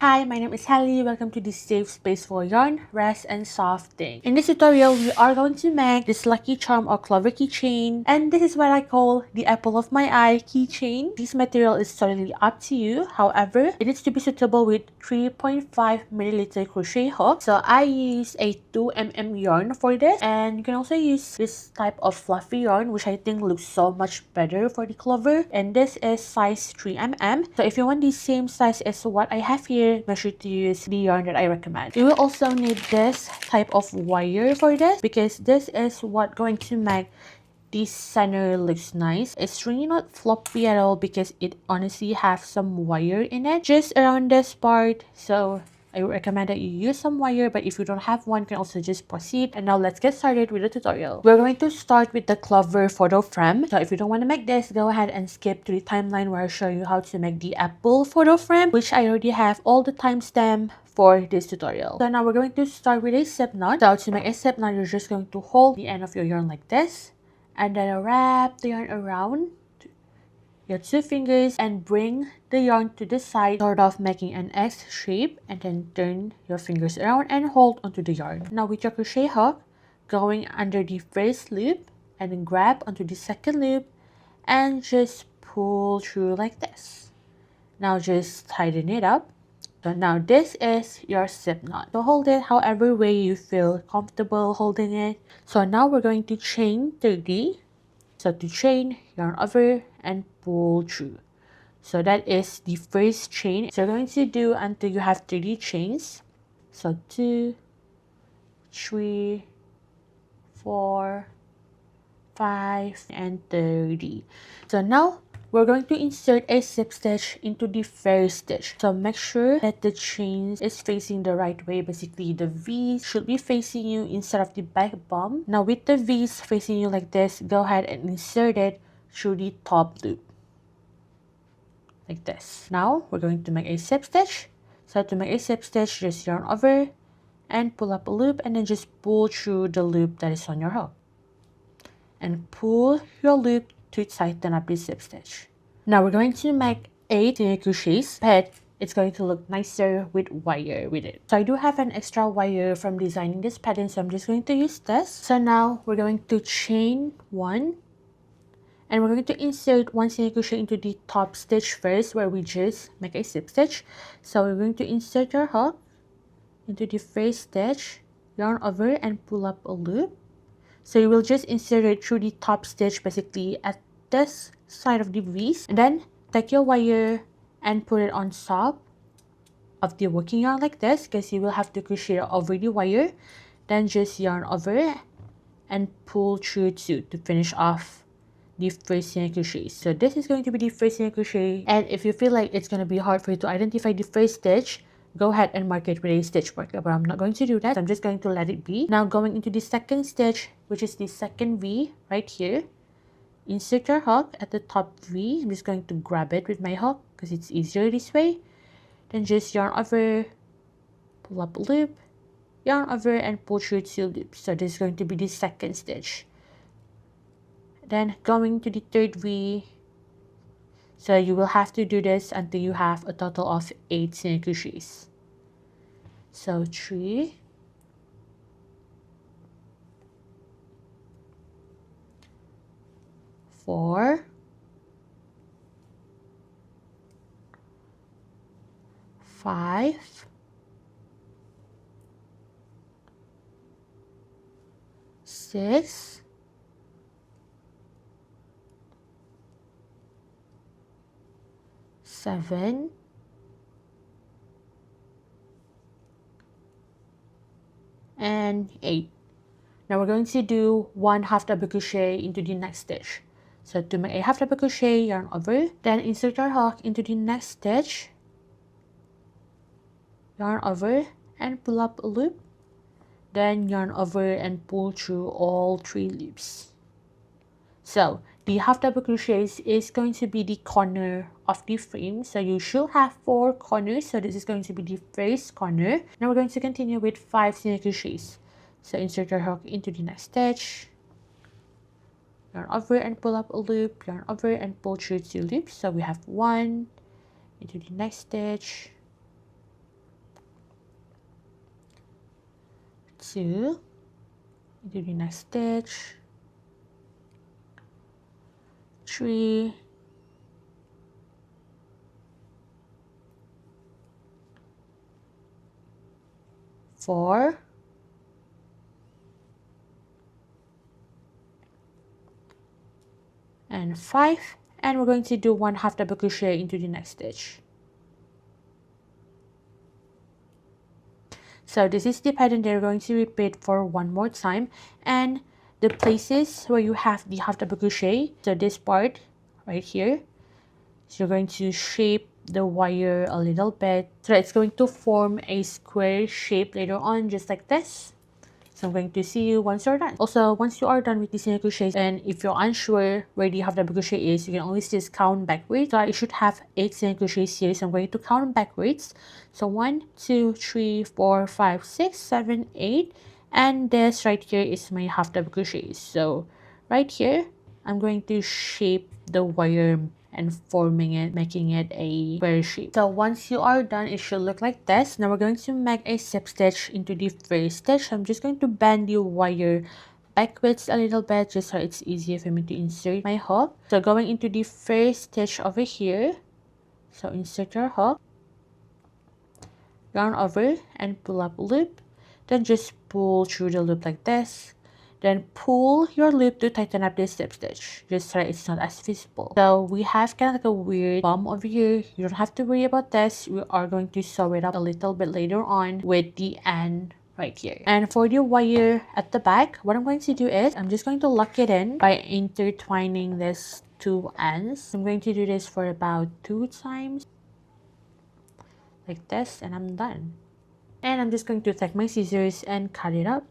Hi, my name is Hallie. Welcome to this safe space for yarn, rest, and soft thing. In this tutorial, we are going to make this lucky charm or clover keychain, and this is what I call the apple of my eye keychain. This material is totally up to you. However, it needs to be suitable with 3.5 milliliter crochet hook. So I use a 2mm yarn for this, and you can also use this type of fluffy yarn, which I think looks so much better for the clover. And this is size 3mm. So if you want the same size as what I have here, make sure to use the yarn that I recommend. You will also need this type of wire for this, because this is what going to make this center looks nice. It's really not floppy at all because it honestly has some wire in it just around this part. So I would recommend that you use some wire, but if you don't have one, you can also just proceed. And now let's get started with the tutorial. We're going to start with the clover photo frame. So if you don't want to make this, go ahead and skip to the timeline where I show you how to make the apple photo frame, which I already have all the timestamp for this tutorial. So now we're going to start with a slip knot. So to make a slip knot, you're just going to hold the end of your yarn like this, and then wrap the yarn around your two fingers and bring the yarn to the side, sort of making an X shape, and then turn your fingers around and hold onto the yarn. Now with your crochet hook, going under the first loop and then grab onto the second loop and just pull through like this. Now just tighten it up. So now this is your slip knot. So hold it however way you feel comfortable holding it. So now we're going to chain 30. So to chain, yarn over and pull through. So that is the first chain. So you're going to do until you have 30 chains. So 2, 3, 4, 5, and 30. So now we're going to insert a slip stitch into the first stitch. So make sure that the chain is facing the right way. Basically, the V should be facing you instead of the back bump. Now with the V's facing you like this, go ahead and insert it through the top loop. Like this. Now we're going to make a slip stitch. So to make a slip stitch, just yarn over and pull up a loop, and then just pull through the loop that is on your hook. And pull your loop to tighten up the slip stitch. Now we're going to make 8 single crochets, but it's going to look nicer with wire with it. So I do have an extra wire from designing this pattern, so I'm just going to use this. So now we're going to chain 1, and we're going to insert 1 single crochet into the top stitch first, where we just make a slip stitch. So we're going to insert your hook into the first stitch, yarn over and pull up a loop. So you will just insert it through the top stitch, basically at this side of the V's, and then take your wire and put it on top of the working yarn like this, because you will have to crochet over the wire. Then just yarn over and pull through to finish off the first single crochet. So this is going to be the first single crochet, and if you feel like it's going to be hard for you to identify the first stitch, go ahead and mark it with a stitch marker, but I'm not going to do that. I'm just going to let it be. Now going into the second stitch, which is the second V right here, insert your hook at the top V. I'm just going to grab it with my hook because it's easier this way. Then just yarn over, pull up a loop, yarn over and pull through 2 loops. So this is going to be the second stitch. Then going to the third V. So you will have to do this until you have a total of 8 single crochets. So 3, 4, 5, 6, 7, 8. Now we're going to do 1 half double crochet into the next stitch. So to make a half double crochet, yarn over, then insert your hook into the next stitch, yarn over and pull up a loop, then yarn over and pull through all 3 loops. So the half double crochets is going to be the corner of the frame. So you should have 4 corners. So this is going to be the first corner. Now we're going to continue with 5 single crochets. So insert your hook into the next stitch, yarn over and pull up a loop, yarn over and pull through 2 loops. So we have 1 into the next stitch, 2 into the next stitch, 3, 4, and 5, and we're going to do 1/2 double crochet into the next stitch. So this is the pattern that we're going to repeat for one more time, and the places where you have the 1/2 double crochet, so this part right here, so you're going to shape the wire a little bit so it's going to form a square shape later on, just like this. So I'm going to see you once you're done. Also, once you are done with the single crochets, and if you're unsure where the 1/2 double crochet is, you can always just count backwards. So I should have 8 single crochets here, so I'm going to count backwards. So 1, 2, 3, 4, 5, 6, 7, 8, and this right here is my 1/2 double crochets. So right here, I'm going to shape the wire and forming it, making it a square shape. So once you are done, it should look like this. Now we're going to make a slip stitch into the first stitch. I'm just going to bend the wire backwards a little bit just so it's easier for me to insert my hook. So going into the first stitch over here, so insert your hook, yarn over and pull up a loop, then just pull through the loop like this. Then pull your loop to tighten up this slip stitch, just so it's not as visible. So we have kind of like a weird bump over here. You don't have to worry about this. We are going to sew it up a little bit later on with the end right here. And for the wire at the back, what I'm going to do is I'm just going to lock it in by intertwining these two ends. I'm going to do this for about 2 times like this, and I'm done. And I'm just going to take my scissors and cut it up.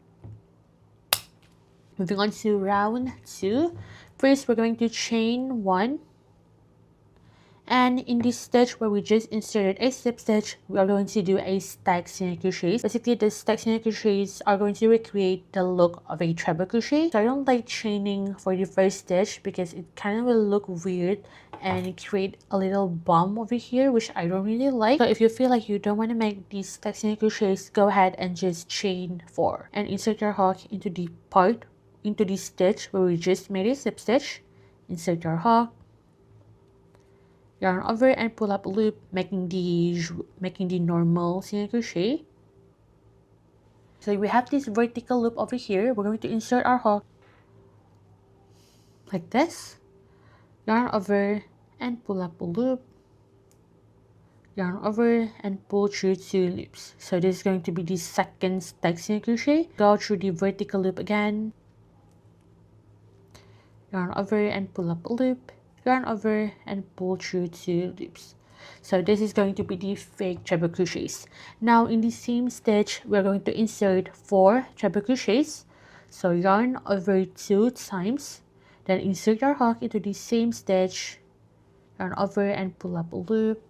Moving on to round 2. First, we're going to chain 1. And in this stitch where we just inserted a slip stitch, we are going to do a stack single crochets. Basically, the stack single crochets are going to recreate the look of a treble crochet. So I don't like chaining for the first stitch because it kind of will look weird and create a little bump over here, which I don't really like. So if you feel like you don't want to make these stack single crochets, go ahead and just chain 4 and insert your hook into the part, into the stitch where we just made a slip stitch. Insert your hook, yarn over and pull up a loop, making the normal single crochet. So we have this vertical loop over here. We're going to insert our hook like this, yarn over and pull up a loop, yarn over and pull through 2 loops. So this is going to be the second stack single crochet. Go through the vertical loop again, yarn over and pull up a loop, yarn over and pull through 2 loops. So this is going to be the fake treble crochets. Now in the same stitch, we're going to insert 4 treble crochets. So yarn over 2 times, then insert your hook into the same stitch, yarn over and pull up a loop.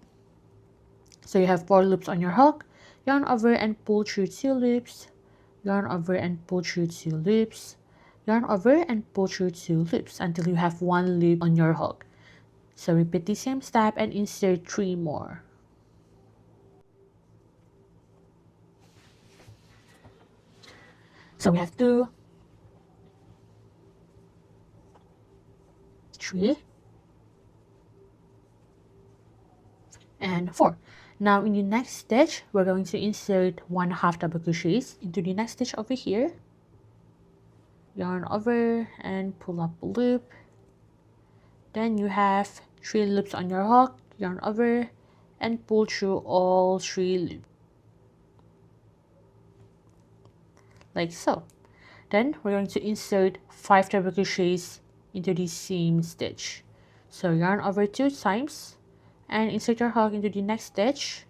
So you have 4 loops on your hook, yarn over and pull through 2 loops, yarn over and pull through 2 loops, yarn over and pull through 2 loops until you have 1 loop on your hook. So repeat the same step and insert 3 more. So we have 2, 3, and 4. Now in the next stitch, we're going to insert 1/2 double crochets into the next stitch over here. Yarn over and pull up a loop. Then you have 3 loops on your hook, yarn over and pull through all 3 loops. Like so. Then we're going to insert 5 treble crochets into the same stitch. So yarn over 2 times and insert your hook into the next stitch.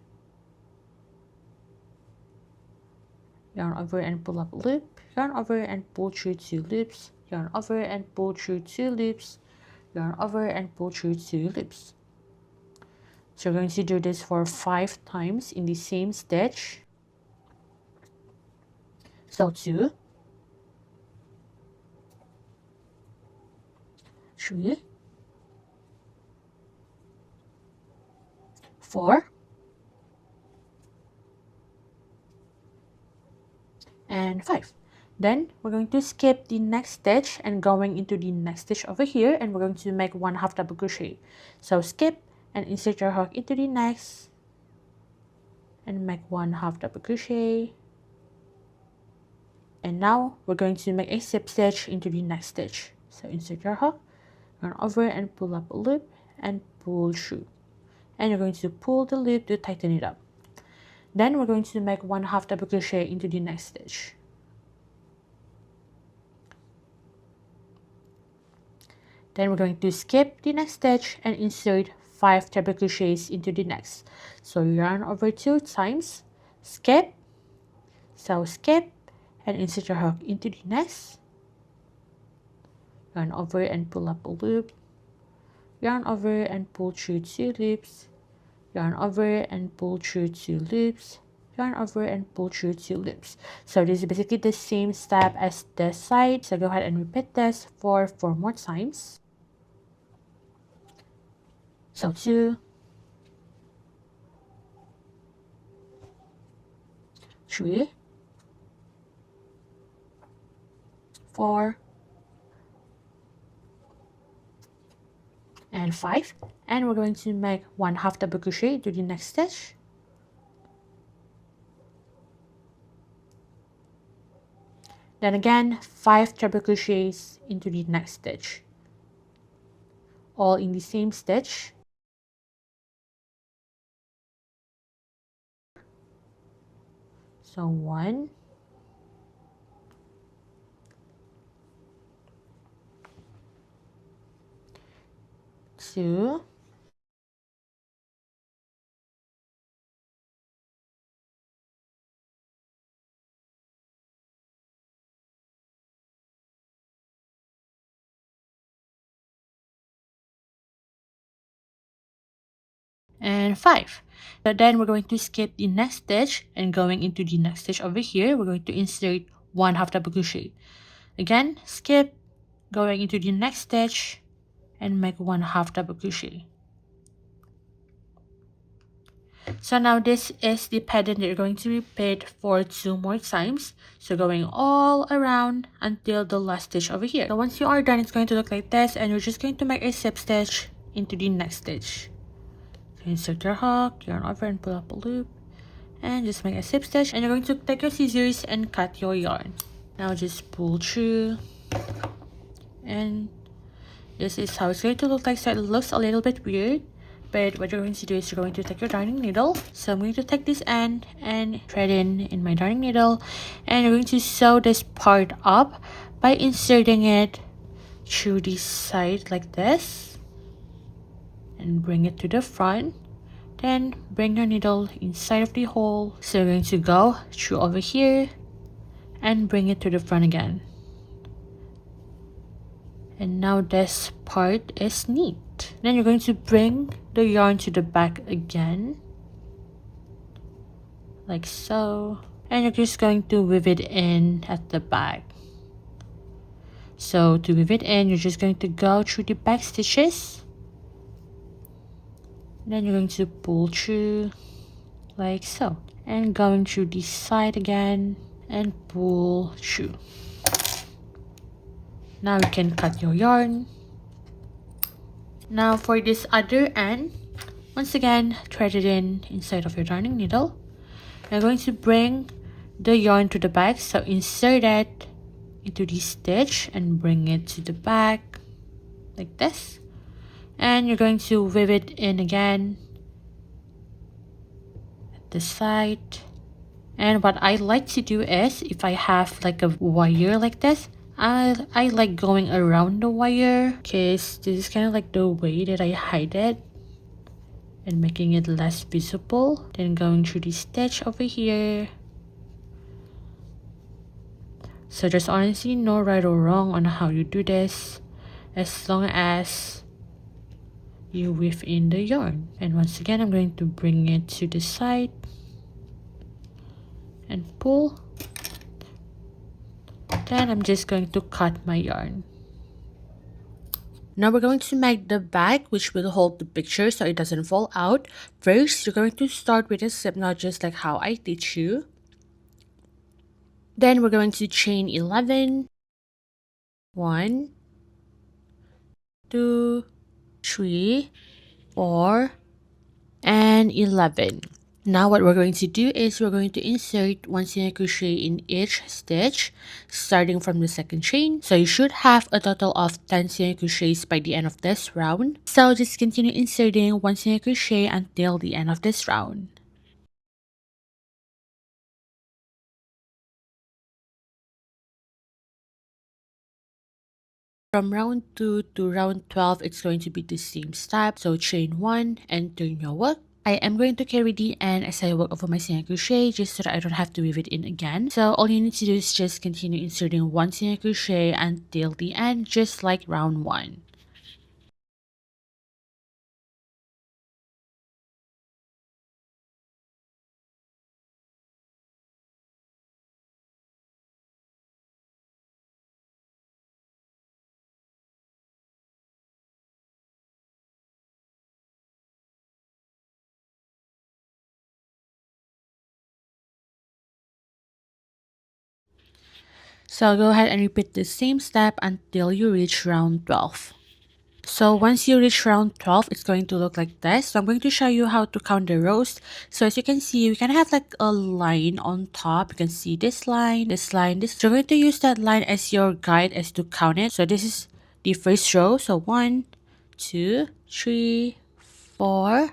Yarn over and pull up a loop, yarn over and pull through 2 loops, yarn over and pull through 2 loops, yarn over and pull through 2 loops. So we're going to do this for 5 times in the same stitch. So 2, 3, 4, and and 5. Then we're going to skip the next stitch and going into the next stitch over here, and we're going to make 1/2 double crochet. So skip and insert your hook into the next and make 1/2 double crochet. And now we're going to make a slip stitch into the next stitch. So insert your hook, run over and pull up a loop and pull through. And you're going to pull the loop to tighten it up. Then we're going to make 1/2 double crochet into the next stitch. Then we're going to skip the next stitch and insert 5 double crochets into the next. So yarn over 2 times, skip, so skip, and insert your hook into the next. Yarn over and pull up a loop. Yarn over and pull through 2 loops. Yarn over and pull through 2 loops. Yarn over and pull through 2 loops. So this is basically the same step as this side. So go ahead and repeat this for 4 more times. So 2, 3, 4, and 5. And we're going to make 1/2 double crochet to the next stitch. Then again 5 double crochets into the next stitch, all in the same stitch. So 1, 2, 5. So then we're going to skip the next stitch and going into the next stitch over here, we're going to insert 1/2 double crochet. Again, skip, going into the next stitch and make 1/2 double crochet. So now this is the pattern that you're going to repeat for 2 more times. So going all around until the last stitch over here. So once you are done, it's going to look like this, and you're just going to make a slip stitch into the next stitch. So insert your hook, yarn over and pull up a loop, and just make a slip stitch, and you're going to take your scissors and cut your yarn. Now just pull through, and this is how it's going to look like. So it looks a little bit weird, but what you're going to do is you're going to take your darning needle. So I'm going to take this end and thread in my darning needle, and you're going to sew this part up by inserting it through the side like this and bring it to the front. Then bring your needle inside of the hole. So you're going to go through over here and bring it to the front again. And now this part is neat. Then you're going to bring the yarn to the back again, like so, and you're just going to weave it in at the back. So to weave it in, you're just going to go through the back stitches, then you're going to pull through like so, and going through the side again and pull through. Now you can cut your yarn. Now for this other end, once again thread it in inside of your darning needle. You're going to bring the yarn to the back, so insert it into the stitch and bring it to the back like this, and you're going to weave it in again at the side. And what I like to do is, if I have like a wire like this, I like going around the wire, because this is kind of like the way that I hide it and making it less visible. Then going through the stitch over here. So there's honestly no right or wrong on how you do this, as long as you weave in the yarn. And once again, I'm going to bring it to the side and pull. Then I'm just going to cut my yarn. Now we're going to make the bag, which will hold the picture so it doesn't fall out. First, you're going to start with a slip knot, just like how I teach you. Then we're going to chain 11. 1, 2, 3, 4, and 11. Now what we're going to do is we're going to insert 1 single crochet in each stitch starting from the second chain. So you should have a total of 10 single crochets by the end of this round. So just continue inserting 1 single crochet until the end of this round. From round 2 to round 12, it's going to be the same step. So chain 1 and turn your work. I am going to carry the end as I work over my single crochet just so that I don't have to weave it in again. So all you need to do is just continue inserting 1 single crochet until the end, just like round 1. So go ahead and repeat the same step until you reach round 12. So once you reach round 12, it's going to look like this. So I'm going to show you how to count the rows. So as you can see, we can have like a line on top. You can see this line, this line, this. So you're going to use that line as your guide as to count it. So this is the first row. So 1, 2, 3, 4,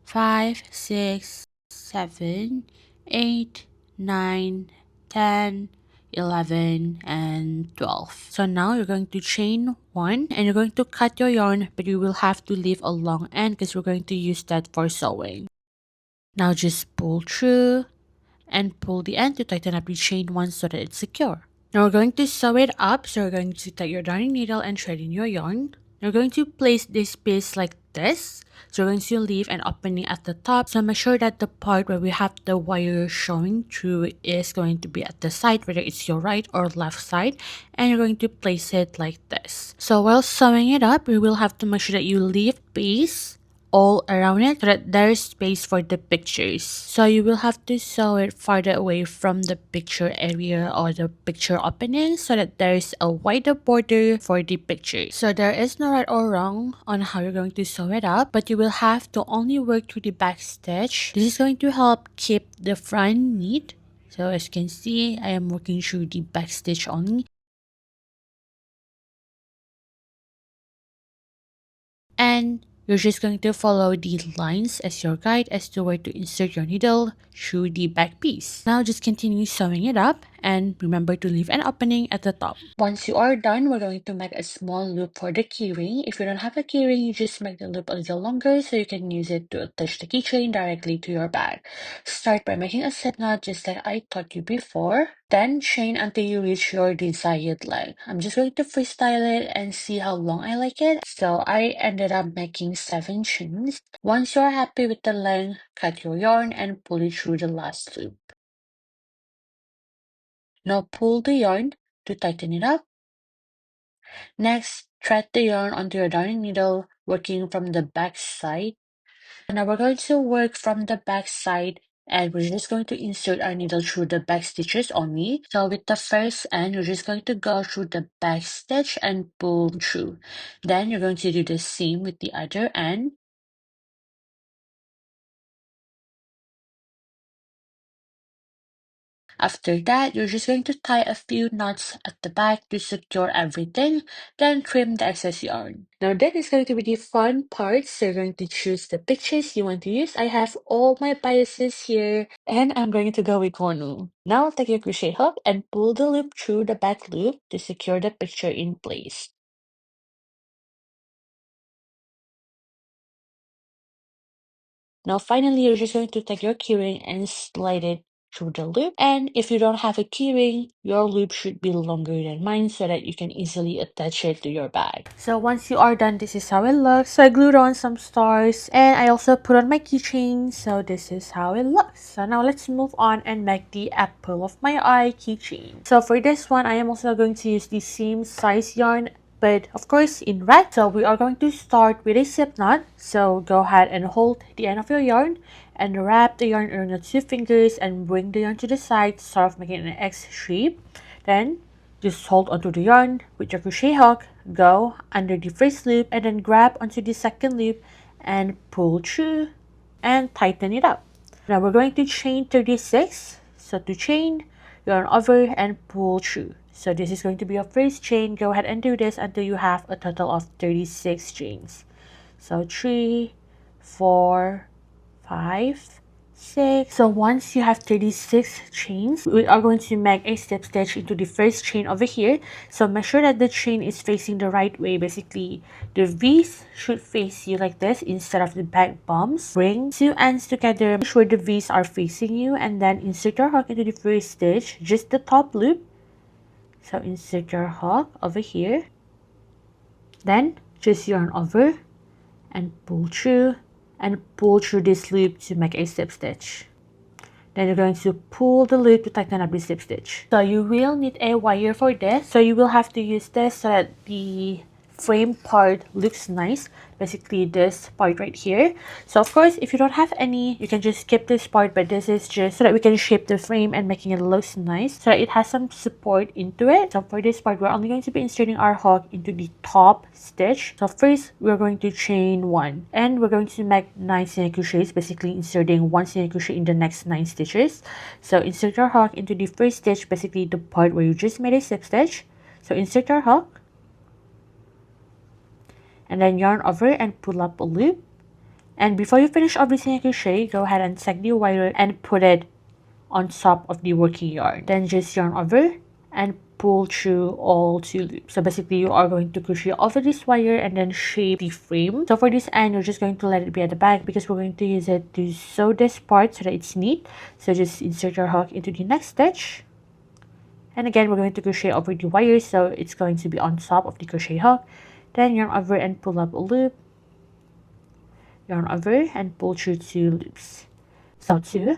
5, 6, 7, 8, 9, 10, 11, and 12. So now you're going to chain 1 and you're going to cut your yarn, but you will have to leave a long end because we're going to use that for sewing. Now just pull through and pull the end to tighten up the chain 1 so that it's secure. Now we're going to sew it up. So you're going to take your darning needle and thread in your yarn. You're going to place this piece like this. So we're going to leave an opening at the top. So make sure that the part where we have the wire showing through is going to be at the side, whether it's your right or left side. And you're going to place it like this. So while sewing it up, you will have to make sure that you leave space all around it so that there is space for the pictures. So you will have to sew it farther away from the picture area or the picture opening so that there is a wider border for the picture. So there is no right or wrong on how you're going to sew it up, but you will have to only work through the back stitch. This is going to help keep the front neat. So as you can see, I am working through the back stitch only. And you're just going to follow the lines as your guide as to where to insert your needle through the back piece. Now just continue sewing it up and remember to leave an opening at the top. Once you are done, we're going to make a small loop for the keyring. If you don't have a keyring, you just make the loop a little longer so you can use it to attach the keychain directly to your bag. Start by making a slip knot just like I taught you before. Then chain until you reach your desired length. I'm just going to freestyle it and see how long I like it. So I ended up making 7 chains. Once you're happy with the length, cut your yarn and pull it through the last loop. Now pull the yarn to tighten it up. Next, thread the yarn onto your darning needle, working from the back side. Now we're going to work from the back side and we're just going to insert our needle through the back stitches only. So with the first end, you're just going to go through the back stitch and pull through. Then you're going to do the same with the other end. After that, you're just going to tie a few knots at the back to secure everything, then trim the excess yarn. Now that is going to be the fun part, so you're going to choose the pictures you want to use. I have all my biases here, and I'm going to go with one. Now take your crochet hook and pull the loop through the back loop to secure the picture in place. Now finally, you're just going to take your keyring and slide it through the loop. And if you don't have a keyring, your loop should be longer than mine so that you can easily attach it to your bag. So once you are done, this is how it looks. So I glued on some stars and I also put on my keychain. So this is how it looks. So now let's move on and make the apple of my eye keychain. So for this one, I am also going to use the same size yarn, but of course in red. So we are going to start with a slip knot. So go ahead and hold the end of your yarn and wrap the yarn around your 2 fingers and bring the yarn to the side, sort of making an X shape. Then just hold onto the yarn with your crochet hook, go under the first loop and then grab onto the second loop and pull through and tighten it up. Now we're going to chain 36. So to chain, yarn over and pull through. So this is going to be your first chain. Go ahead and do this until you have a total of 36 chains. So 3, 4, 5, 6. So once you have 36 chains, we are going to make a slip stitch into the first chain over here. So make sure that the chain is facing the right way. Basically, the V's should face you like this instead of the back bumps. Bring 2 ends together, make sure the V's are facing you, and then insert your hook into the first stitch, just the top loop. So insert your hook over here, then just yarn over and pull through this loop to make a slip stitch. Then you're going to pull the loop to tighten up the slip stitch. So you will need a wire for this. So you will have to use this so that the frame part looks nice. Basically this part right here. So of course, if you don't have any, you can just skip this part, but this is just so that we can shape the frame and making it look nice, so that it has some support into it. So for this part, we're only going to be inserting our hook into the top stitch. So first, we're going to chain 1 and we're going to make 9 single crochets, basically inserting 1 single crochet in the next 9 stitches. So insert your hook into the first stitch, basically the part where you just made a slip stitch. So insert your hook and then yarn over and pull up a loop. And before you finish every single crochet, go ahead and take the wire and put it on top of the working yarn. Then just yarn over and pull through all 2 loops. So basically you are going to crochet over this wire and then shape the frame. So for this end, you're just going to let it be at the back because we're going to use it to sew this part so that it's neat. So just insert your hook into the next stitch. And again, we're going to crochet over the wire, so it's going to be on top of the crochet hook. Then yarn over and pull up a loop. Yarn over and pull through 2 loops. So 2,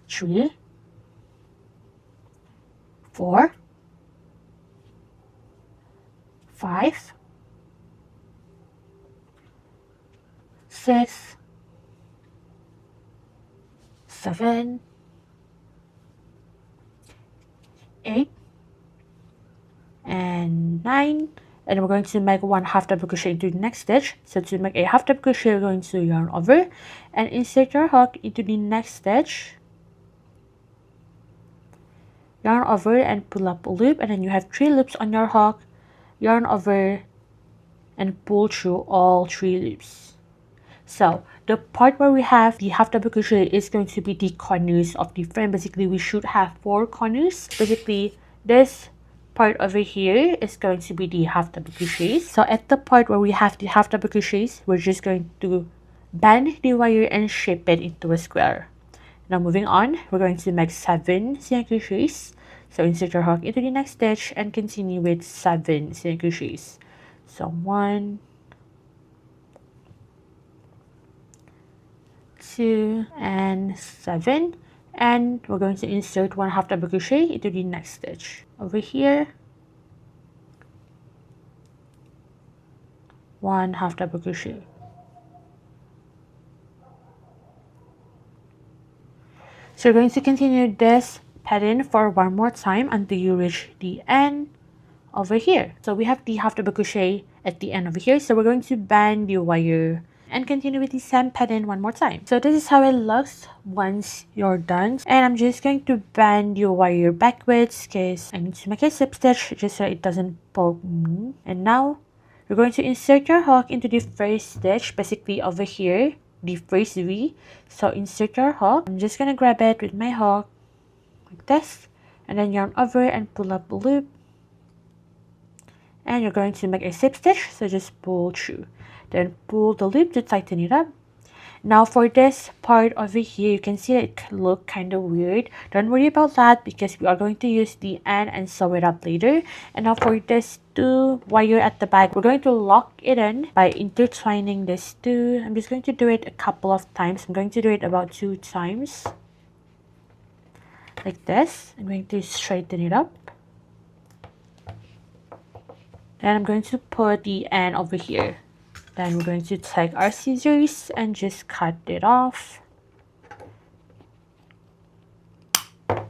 3, 4, 5, 6, 7, 8, and 9. And we're going to make 1 half double crochet into the next stitch. So to make a half double crochet, we're going to yarn over and insert your hook into the next stitch. Yarn over and pull up a loop, and then you have 3 loops on your hook. Yarn over and pull through all 3 loops. So the part where we have the half double crochet is going to be the corners of the frame. Basically, we should have 4 corners. Basically, this part over here is going to be the half double crochets. So at the part where we have the half double crochets, we're just going to bend the wire and shape it into a square. Now moving on, we're going to make 7 single crochets. So insert your hook into the next stitch and continue with 7 single crochets. So 1, 2, and 7. And we're going to insert 1 half double crochet into the next stitch. Over here, 1 half double crochet. So you're going to continue this pattern for 1 more time until you reach the end over here. So we have the half double crochet at the end over here. So we're going to bend the wire and continue with the same pattern 1 more time. So this is how it looks once you're done. And I'm just going to bend your wire backwards because I need to make a slip stitch just so it doesn't poke me. And now you're going to insert your hook into the first stitch, basically over here, the first V. So insert your hook. I'm just going to grab it with my hook like this, and then yarn over and pull up a loop. And you're going to make a slip stitch, so just pull through. Then pull the loop to tighten it up. Now for this part over here, you can see that it can look kind of weird. Don't worry about that because we are going to use the end and sew it up later. And now for this 2 wire at the back, we're going to lock it in by intertwining this 2. I'm just going to do it a couple of times. I'm going to do it about 2 times. Like this. I'm going to straighten it up. Then I'm going to put the end over here. Then we're going to take our scissors and just cut it off.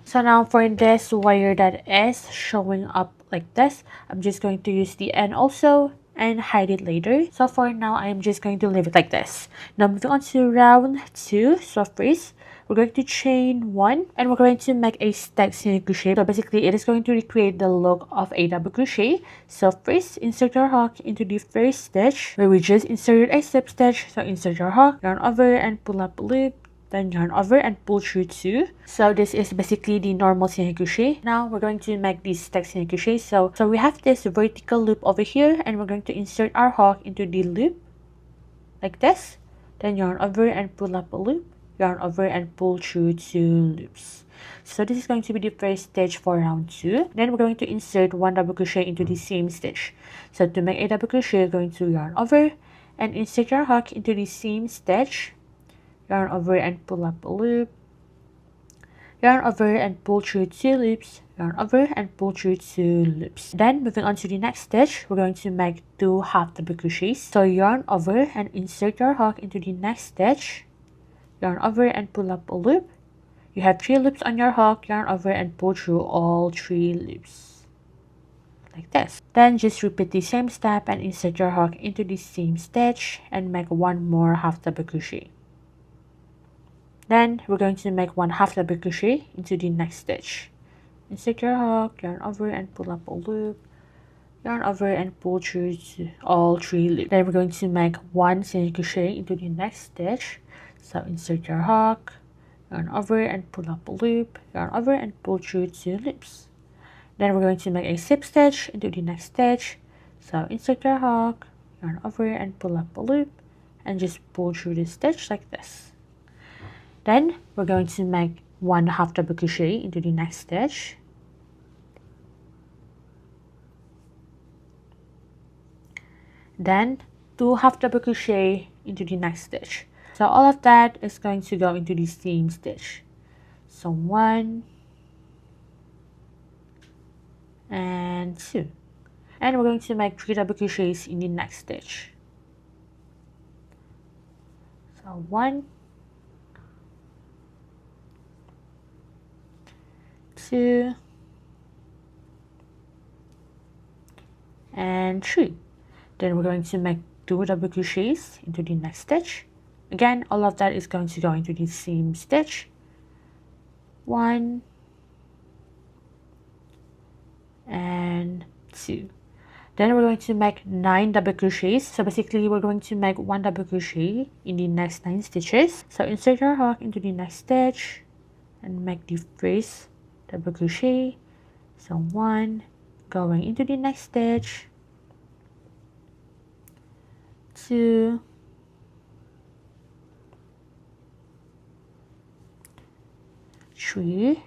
So now for this wire that is showing up like this, I'm just going to use the end also and hide it later. So for now, I'm just going to leave it like this. Now moving on to round 2. So first, we're going to chain 1 and we're going to make a stack single crochet. So basically, it is going to recreate the look of a double crochet. So first, insert your hook into the first stitch where we just inserted a slip stitch. So insert your hook, yarn over and pull up a loop. Then yarn over and pull through 2. So this is basically the normal single crochet. Now we're going to make this stack single crochet. So we have this vertical loop over here and we're going to insert our hook into the loop like this. Then yarn over and pull up a loop, yarn over and pull through 2 loops. So this is going to be the first stitch for round 2. Then we're going to insert 1 double crochet into the same stitch. So to make a double crochet, you're going to yarn over and insert your hook into the same stitch. Yarn over and pull up a loop, yarn over and pull through 2 loops, yarn over and pull through 2 loops. Then moving on to the next stitch, we're going to make 2 half double crochets. So yarn over and insert your hook into the next stitch, yarn over and pull up a loop. You have 3 loops on your hook, yarn over and pull through all 3 loops like this. Then just repeat the same step and insert your hook into the same stitch and make 1 more half double crochet. Then we're going to make 1 half double crochet into the next stitch. Insert your hook, yarn over and pull up a loop, yarn over and pull through all 3 loops. Then we're going to make 1 single crochet into the next stitch. So insert your hook, yarn over and pull up a loop, yarn over and pull through 2 loops. Then we're going to make a slip stitch into the next stitch. So insert your hook, yarn over and pull up a loop and just pull through the stitch like this. Then we're going to make 1 half double crochet into the next stitch. Then 2 half double crochet into the next stitch. So all of that is going to go into the same stitch. So 1 and 2. And we're going to make 3 double crochets in the next stitch. So 1, 2, and 3. Then we're going to make 2 double crochets into the next stitch. Again, all of that is going to go into the same stitch. 1 and 2. Then we're going to make 9 double crochets. So basically, we're going to make 1 double crochet in the next 9 stitches. So insert your hook into the next stitch and make the first double crochet. So 1, going into the next stitch, 2, 3,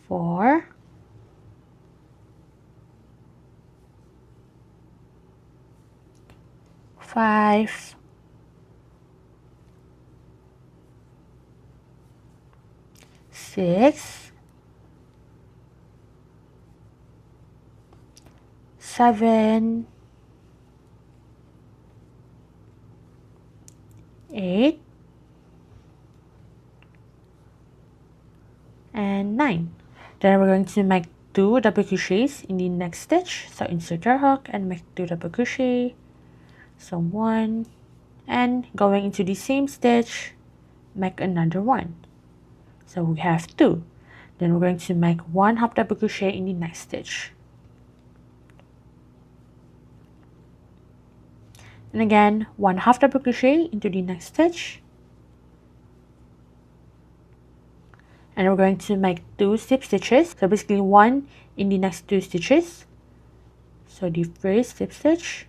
4, 5, 6, 7, 8, and 9. Then we're going to make 2 double crochets in the next stitch. So insert your hook and make 2 double crochet. So 1, and going into the same stitch, make another 1. So we have 2. Then we're going to make 1 half double crochet in the next stitch. And again, 1 half double crochet into the next stitch. And we're going to make 2 slip stitches. So basically 1 in the next 2 stitches. So the first slip stitch,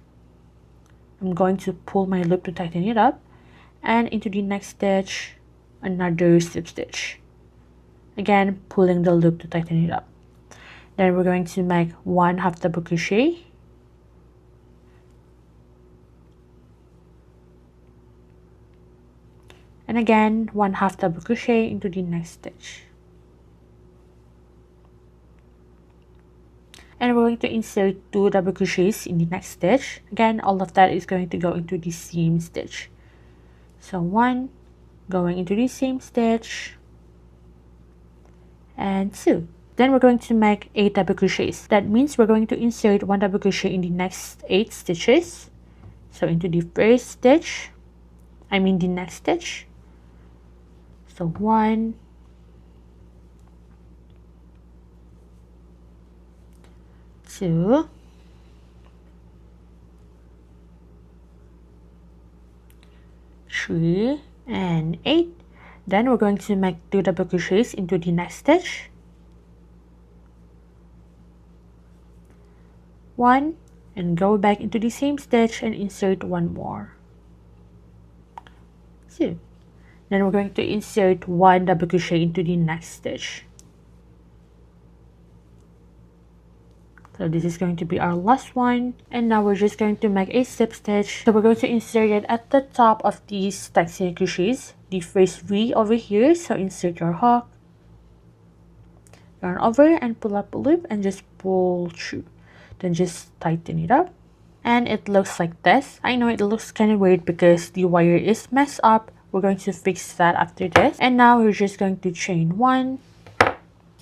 I'm going to pull my loop to tighten it up. And into the next stitch, another slip stitch. Again, pulling the loop to tighten it up. Then we're going to make 1 half double crochet. And again, 1 half double crochet into the next stitch. and we're going to insert 2 double crochets in the next stitch. Again, all of that is going to go into the same stitch. So 1 going into the same stitch, and 2. Then we're going to make 8 double crochets. That means we're going to insert 1 double crochet in the next 8 stitches. So into the first stitch, the next stitch. So 1, 2, 3, and 8. Then we're going to make 2 double crochets into the next stitch. 1, and go back into the same stitch and insert 1 more. 2. Then we're going to insert 1 double crochet into the next stitch. So this is going to be our last one, and now we're just going to make a slip stitch. So we're going to insert it at the top of these stacked single crochets, the first V over here. So insert your hook, yarn over and pull up a loop and just pull through. Then just tighten it up, and it looks like this. I know it looks kind of weird because the wire is messed up. We're going to fix that after this. And now we're just going to chain 1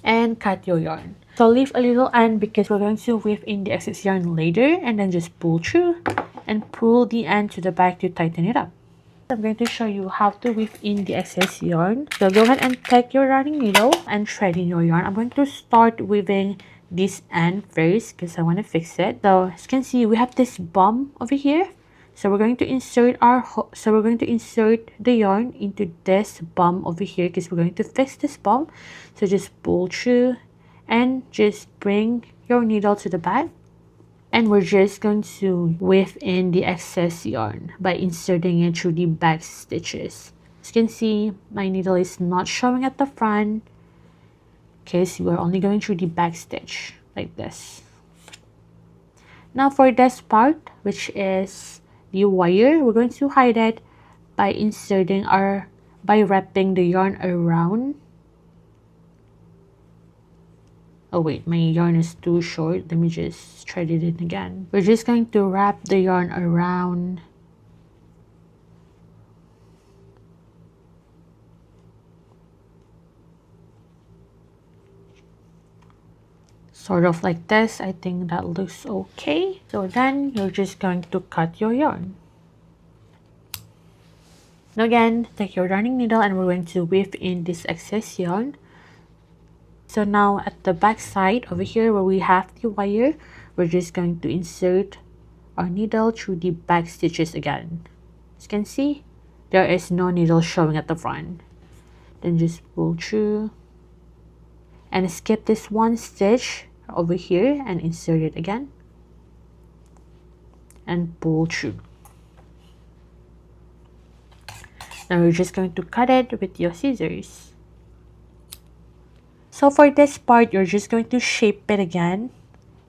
and cut your yarn. So leave a little end because we're going to weave in the excess yarn later, and then just pull through and pull the end to the back to tighten it up. I'm going to show you how to weave in the excess yarn. So go ahead and take your darning needle and thread in your yarn. I'm going to start weaving this end first because I want to fix it. So as you can see, we have this bump over here. So we're going to insert the yarn into this bump over here because we're going to fix this bump. So just pull through and just bring your needle to the back, and we're just going to weave in the excess yarn by inserting it through the back stitches. As you can see, my needle is not showing at the front because we're only going through the back stitch like this. Now for this part, which is the wire, we're going to hide it by wrapping the yarn around. Oh wait, my yarn is too short. Let me just thread it in again. We're just going to wrap the yarn around sort of like this. I think that looks okay. So then you're just going to cut your yarn. Now again, take your darning needle and we're going to weave in this excess yarn. So now at the back side over here where we have the wire, we're just going to insert our needle through the back stitches again. As you can see, there is no needle showing at the front. Then just pull through and skip this one stitch over here and insert it again and pull through. Now we're just going to cut it with your scissors. So for this part, you're just going to shape it again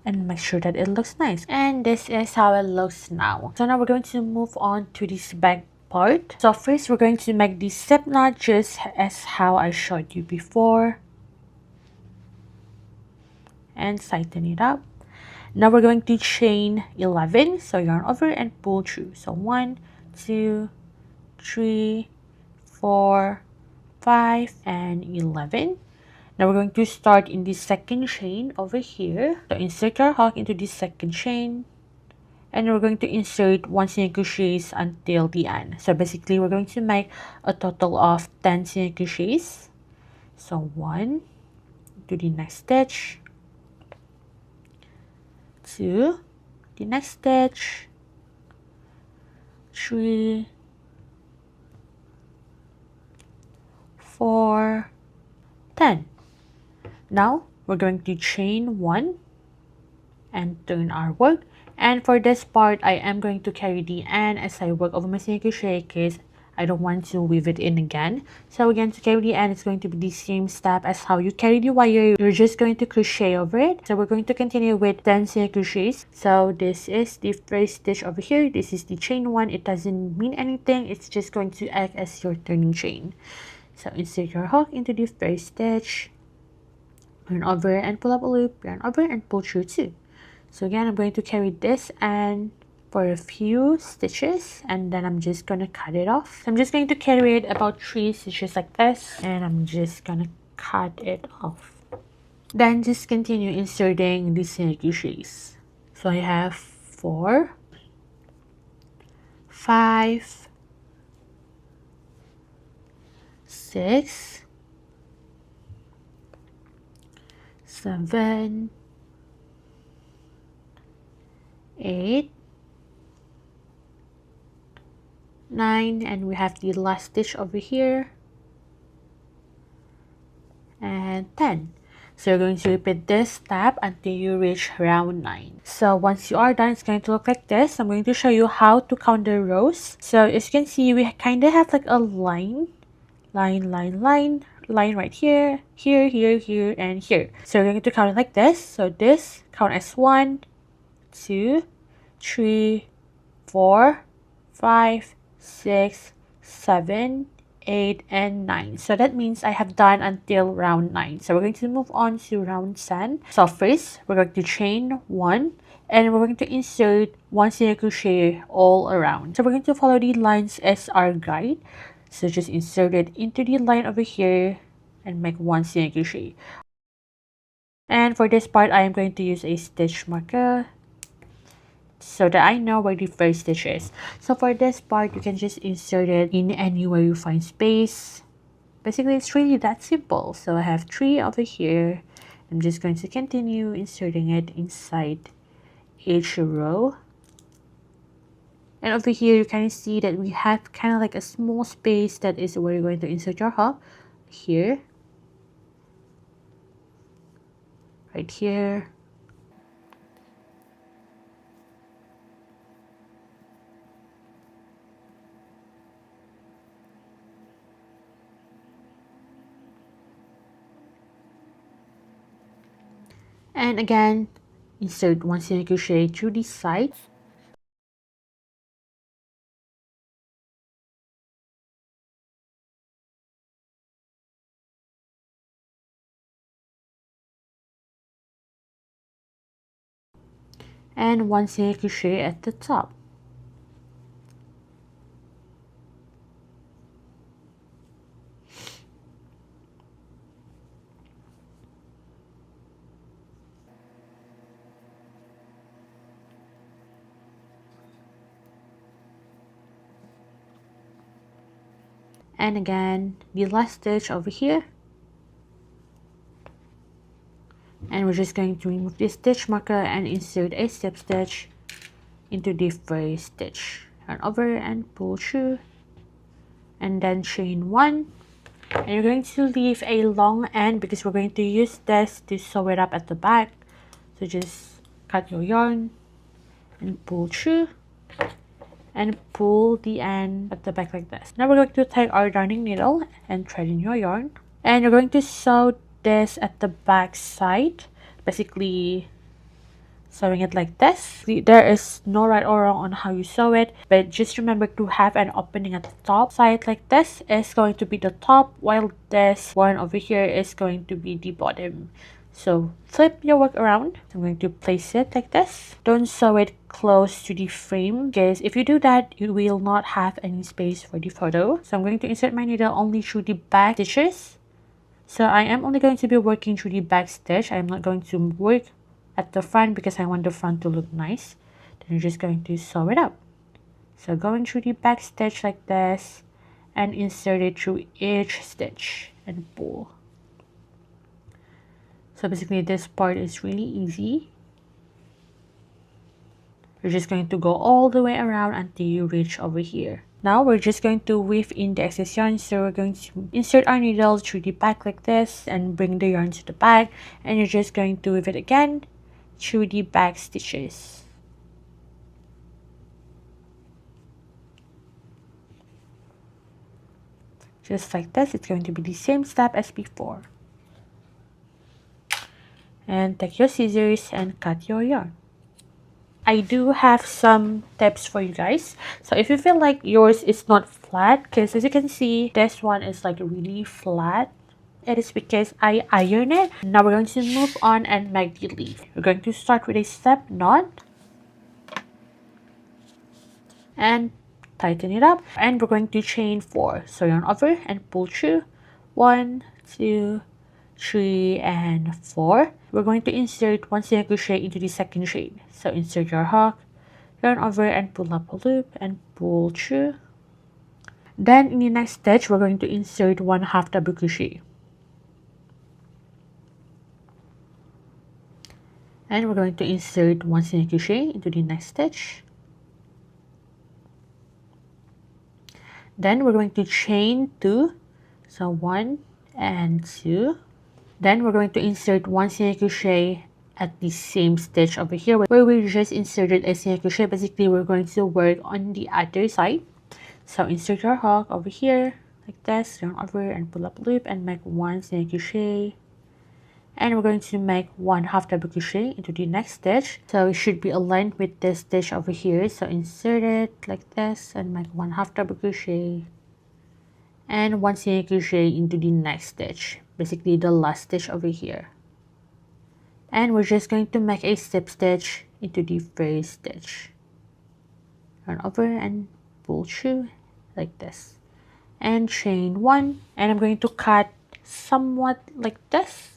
and make sure that it looks nice. And this is how it looks now. So now we're going to move on to this back part. So first we're going to make the slip knot just as how I showed you before. And tighten it up. Now we're going to chain 11. So yarn over and pull through. So 1, 2, 3, 4, 5, and 11. Now we're going to start in the second chain over here. So insert your hook into the second chain, and we're going to insert 1 single crochets until the end. So basically we're going to make a total of 10 single crochets. So 1 to the next stitch, 2 the next stitch, 3, 4, 10. Now we're going to chain 1 and turn our work. And for this part, I am going to carry the end as I work over my single crochet because I don't want to weave it in again. So again, to carry the end, it's going to be the same step as how you carry the wire. You're just going to crochet over it. So we're going to continue with 10 single crochets. So this is the first stitch over here. This is the chain 1. It doesn't mean anything. It's just going to act as your turning chain. So insert your hook into the first stitch, yarn over and pull up a loop, yarn over and pull through 2. So again, I'm going to carry this and for a few stitches, and then I'm just gonna cut it off. So I'm just going to carry it about 3 stitches like this, and I'm just gonna cut it off. Then just continue inserting the single crochets. So I have 4, 5, 6, 7, 8, 9, and we have the last stitch over here, and 10. So you're going to repeat this step until you reach round 9. So once you are done, it's going to look like this. I'm going to show you how to count the rows. So as you can see, we kind of have like a line right here, here, and here. So we're going to count it like this. So this count as 1, 2, 3, 4, 5, 6, 7, 8, and 9. So that means I have done until round 9. So we're going to move on to round 10. So first, we're going to chain 1, and we're going to insert 1 single crochet all around. So we're going to follow the lines as our guide. So just insert it into the line over here and make 1 single crochet. And for this part, I am going to use a stitch marker so that I know where the first stitch is. So for this part, you can just insert it in anywhere you find space. Basically, it's really that simple. So I have 3 over here. I'm just going to continue inserting it inside each row. And over here, you can see that we have kind of like a small space that is where you're going to insert your hook. Here. Right here. And again, insert 1 single crochet through the side. And 1 single crochet at the top. And again, the last stitch over here. And we're just going to remove this stitch marker and insert a slip stitch into the first stitch. Yarn over and pull through. And then chain 1. And you're going to leave a long end because we're going to use this to sew it up at the back. So just cut your yarn and pull through. And pull the end at the back like this. Now we're going to take our darning needle and thread in your yarn. And you're going to sew this at the back side. Basically sewing it like this. There is no right or wrong on how you sew it, but just remember to have an opening at the top. Side like this is going to be the top, while this one over here is going to be the bottom. So flip your work around. I'm going to place it like this. Don't sew it close to the frame because if you do that, you will not have any space for the photo. So I'm going to insert my needle only through the back stitches. So I am only going to be working through the back stitch. I'm not going to work at the front because I want the front to look nice. Then you're just going to sew it up. So going through the back stitch like this and insert it through each stitch and pull. So basically this part is really easy. You're just going to go all the way around until you reach over here. Now we're just going to weave in the excess yarn. So we're going to insert our needle through the back like this and bring the yarn to the back. And you're just going to weave it again through the back stitches. Just like this, it's going to be the same step as before. And take your scissors and cut your yarn. I do have some tips for you guys. So if you feel like yours is not flat, because as you can see, this one is like really flat. It is because I iron it. Now we're going to move on and make the leaf. We're going to start with a slip knot and tighten it up, and we're going to chain 4. So yarn over and pull through 1, 2, 3, and 4. We're going to insert 1 single crochet into the second chain. So insert your hook, yarn over and pull up a loop and pull through. Then in the next stitch, we're going to insert 1/2 double crochet. And we're going to insert 1 single crochet into the next stitch. Then we're going to chain 2, so 1 and 2. Then we're going to insert 1 single crochet at the same stitch over here where we just inserted a single crochet. Basically, we're going to work on the other side. So insert your hook over here like this, yarn over and pull up a loop and make 1 single crochet. And we're going to make 1/2 double crochet into the next stitch. So it should be aligned with this stitch over here. So insert it like this and make 1/2 double crochet and 1 single crochet into the next stitch, basically the last stitch over here. And we're just going to make a slip stitch into the first stitch. Yarn over and pull through like this and chain 1, and I'm going to cut somewhat like this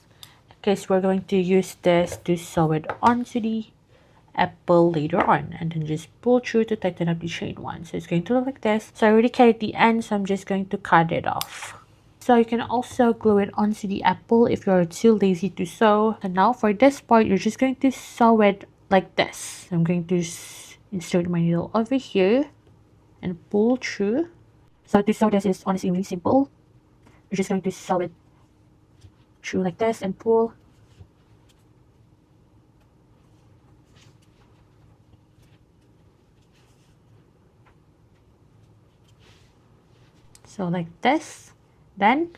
because we're going to use this to sew it onto the apple later on, and then just pull through to tighten up the chain 1. So it's going to look like this. So I already cut the end, so I'm just going to cut it off. So you can also glue it onto the apple if you're too lazy to sew. And now for this part, you're just going to sew it like this. I'm going to insert my needle over here and pull through. So to sew this is honestly really simple. You're just going to sew it through like this and pull. So like this. Then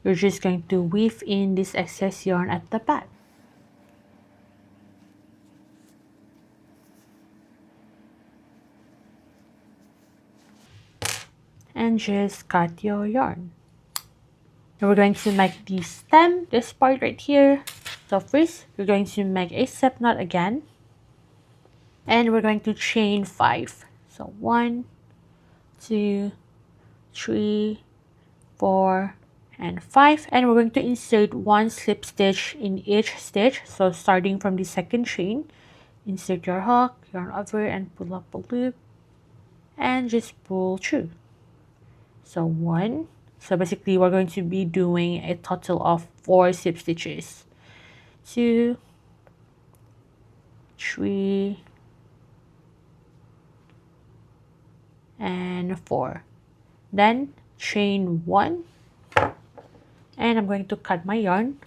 you're just going to weave in this excess yarn at the back. And just cut your yarn. Now we're going to make the stem, this part right here. So first, we're going to make a slip knot again. And we're going to chain 5. So 1, 2, 3, 4, and 5. And we're going to insert 1 slip stitch in each stitch. So starting from the second chain, insert your hook, yarn over and pull up a loop. And just pull through. So 1. So basically, we're going to be doing a total of 4 slip stitches. 2, 3, and 4. Then chain 1. And I'm going to cut my yarn.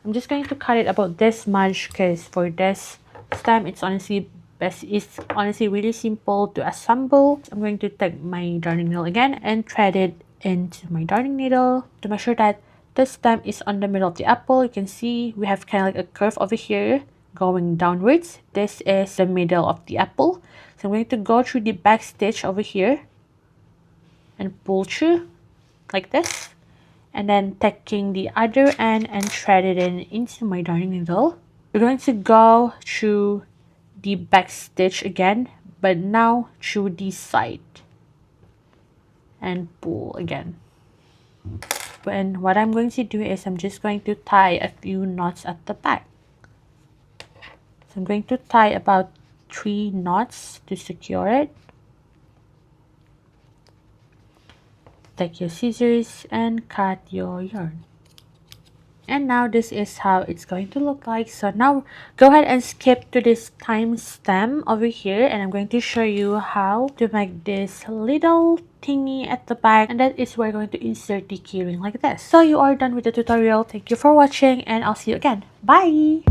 I'm just going to cut it about this much because for this stem, it's honestly really simple to assemble. I'm going to take my darning needle again and thread it into my darning needle to make sure that the stem is on the middle of the apple. You can see we have kind of like a curve over here going downwards. This is the middle of the apple. So I'm going to go through the back stitch over here and pull through like this, and then taking the other end and thread it into my darning needle. We're going to go through the back stitch again, but now through the side and pull again. And what I'm going to do is I'm just going to tie a few knots at the back. So I'm going to tie about 3 knots to secure it. Take your scissors and cut your yarn. And now this is how it's going to look like. So now go ahead and skip to this time stem over here, and I'm going to show you how to make this little thingy at the back, and that is where we're going to insert the keyring like this. So you are done with the tutorial. Thank you for watching, and I'll see you again. Bye!